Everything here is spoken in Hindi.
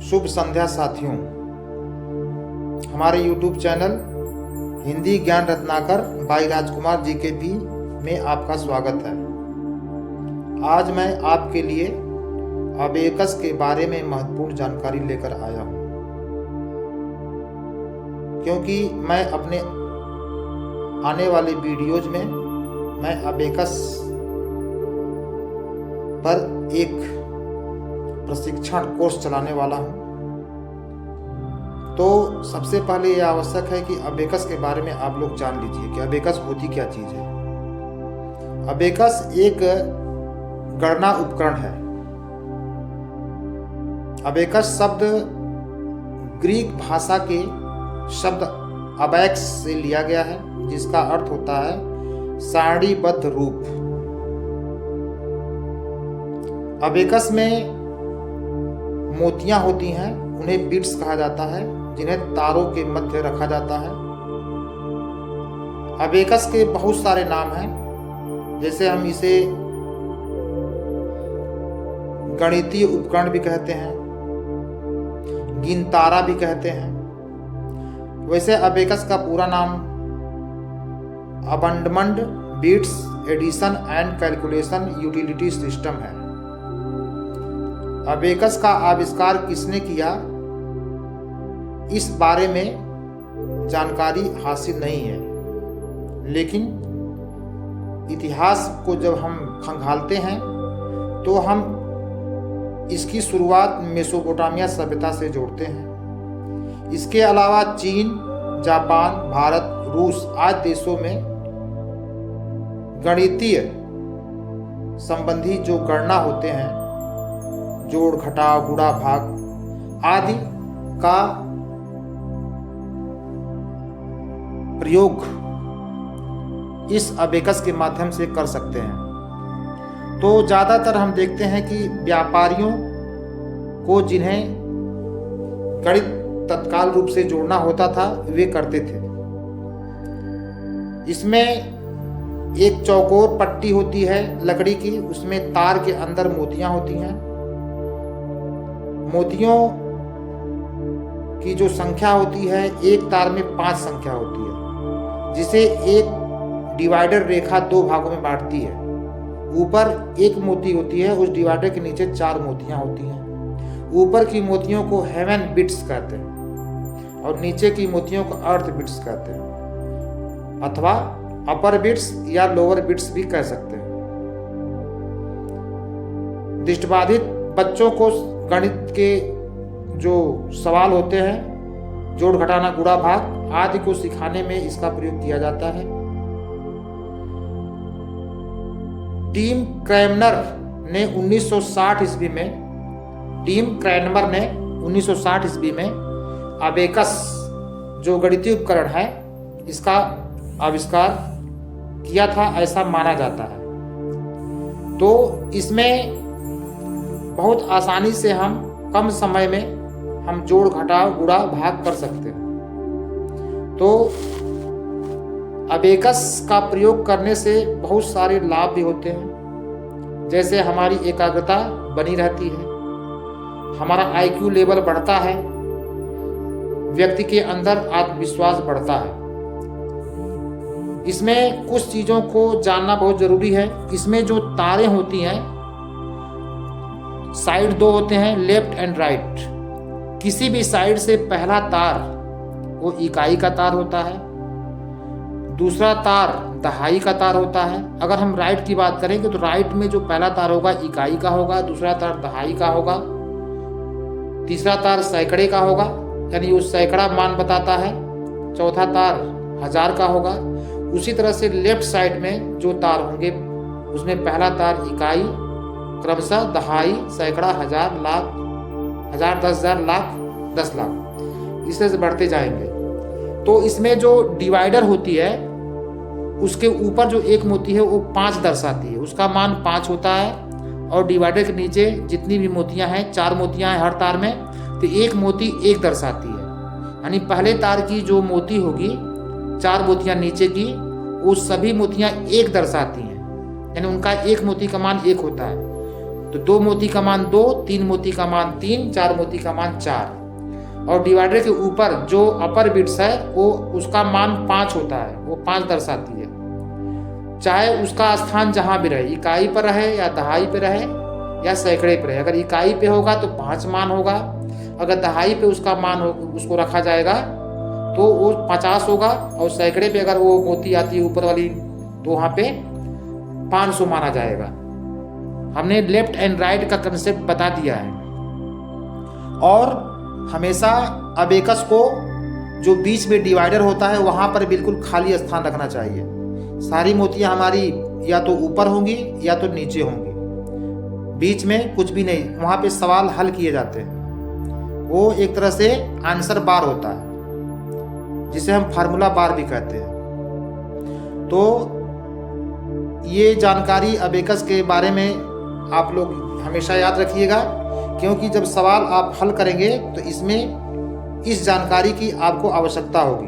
शुभ संध्या साथियों। हमारे YouTube चैनल हिंदी ज्ञान रत्नाकर भाई राजकुमार GKP में आपका स्वागत है। आज मैं आपके लिए अबेकस के बारे में महत्वपूर्ण जानकारी लेकर आया हूँ, क्योंकि मैं अपने आने वाले वीडियोज में मैं अबेकस पर एक प्रशिक्षण कोर्स चलाने वाला हूं। तो सबसे पहले यह आवश्यक है कि अबेकस के बारे में आप लोग जान लीजिए कि अबेकस होती क्या चीज है। अबेकस एक गणना उपकरण है। अबेकस शब्द ग्रीक भाषा के शब्द अबैक्स से लिया गया है, जिसका अर्थ होता है सारणीबद्ध रूप। अबेकस में मोतियां होती हैं, उन्हें बीट्स कहा जाता है, जिन्हें तारों के मध्य रखा जाता है। अबेकस के बहुत सारे नाम हैं, जैसे हम इसे गणितीय उपकरण भी कहते हैं, गिनतारा भी कहते हैं। वैसे अबेकस का पूरा नाम abundant beads addition and calculation utility system है। अबेकस का आविष्कार किसने किया, इस बारे में जानकारी हासिल नहीं है, लेकिन इतिहास को जब हम खंगालते हैं तो हम इसकी शुरुआत मेसोपोटामिया सभ्यता से जोड़ते हैं। इसके अलावा चीन, जापान, भारत, रूस आदि देशों में गणितीय संबंधी जो गणना होते हैं, जोड़ घटाव गुणा भाग आदि का प्रयोग इस अबेकस के माध्यम से कर सकते हैं। तो ज़्यादातर हम देखते हैं कि व्यापारियों को जिन्हें गणित तत्काल रूप से जोड़ना होता था, वे करते थे। इसमें एक चौकोर पट्टी होती है लकड़ी की, उसमें तार के अंदर मोतियां होती हैं। मोतियों की जो संख्या होती है, एक तार में 5 संख्या होती है, जिसे एक डिवाइडर रेखा 2 भागों में बांटती है। ऊपर एक मोती होती है, उस डिवाइडर के नीचे 4 मोतियां होती हैं। ऊपर की मोतियों को हेवन बिट्स कहते हैं और नीचे की मोतियों को अर्थ बिट्स कहते हैं, अथवा अपर बिट्स या लोअर बिट्स भी कह सकते हैं। दृष्टिबाधित बच्चों को गणित के जो सवाल होते हैं, जोड़ घटाना गुणा भाग आदि को सिखाने में इसका प्रयोग किया जाता है। टीम क्रैमर ने 1960 ईस्वी में अबेकस जो गणितीय उपकरण है, इसका आविष्कार किया था, ऐसा माना जाता है। तो इसमें बहुत आसानी से हम कम समय में हम जोड़ घटाव गुणा भाग कर सकते हैं। तो अबेकस का प्रयोग करने से बहुत सारे लाभ भी होते हैं, जैसे हमारी एकाग्रता बनी रहती है, हमारा IQ लेवल बढ़ता है, व्यक्ति के अंदर आत्मविश्वास बढ़ता है। इसमें कुछ चीज़ों को जानना बहुत जरूरी है। इसमें जो तारें होती हैं, साइड 2 होते हैं, लेफ्ट एंड राइट। किसी भी साइड से पहला तार वो इकाई का तार होता है, दूसरा तार दहाई का तार होता है। अगर हम राइट की बात करेंगे तो राइट में जो पहला तार होगा इकाई का होगा, दूसरा तार दहाई का होगा, तीसरा तार सैकड़े का होगा, यानी वो सैकड़ा मान बताता है, चौथा तार 1000 का होगा। उसी तरह से लेफ्ट साइड में जो तार होंगे, उसमें पहला तार इकाई, क्रमशः दहाई, सैकड़ा, 1000, लाख, 1000, 10,000, लाख, 10 लाख, इस तरह से बढ़ते जाएंगे। तो इसमें जो डिवाइडर होती है, उसके ऊपर जो एक मोती है वो 5 दर्शाती है, उसका मान 5 होता है। और डिवाइडर के नीचे जितनी भी मोतियां हैं, 4 मोतियां हैं हर तार में, तो एक मोती 1 दर्शाती है। यानी पहले तार की जो मोती होगी, 4 मोतियां नीचे की, वो सभी मोतियां 1 दर्शाती हैं, यानी उनका एक मोती का मान 1 होता है। तो 2 मोती का मान 2, 3 मोती का मान 3, 4 मोती का मान 4। और डिवाइडर के ऊपर जो अपर बिट्स है वो उसका मान 5 होता है, वो 5 दर्शाती है। चाहे उसका स्थान जहाँ भी रहे, इकाई पर रहे या दहाई पे रहे या सैकड़े पे रहे। अगर इकाई पे होगा तो 5 मान होगा, अगर दहाई पे उसका मान उसको रखा जाएगा तो वो 50 होगा, और सैकड़े पे अगर वो मोती आती है ऊपर वाली तो वहाँ पे 500 माना जाएगा। हमने लेफ्ट एंड राइट का कंसेप्ट बता दिया है। और हमेशा अबेकस को जो बीच में डिवाइडर होता है वहाँ पर बिल्कुल खाली स्थान रखना चाहिए। सारी मोतियाँ हमारी या तो ऊपर होंगी या तो नीचे होंगी, बीच में कुछ भी नहीं। वहाँ पे सवाल हल किए जाते हैं, वो एक तरह से आंसर बार होता है जिसे हम फार्मूला बार भी कहते हैं। तो ये जानकारी अबेकस के बारे में आप लोग हमेशा याद रखिएगा, क्योंकि जब सवाल आप हल करेंगे तो इसमें इस जानकारी की आपको आवश्यकता होगी।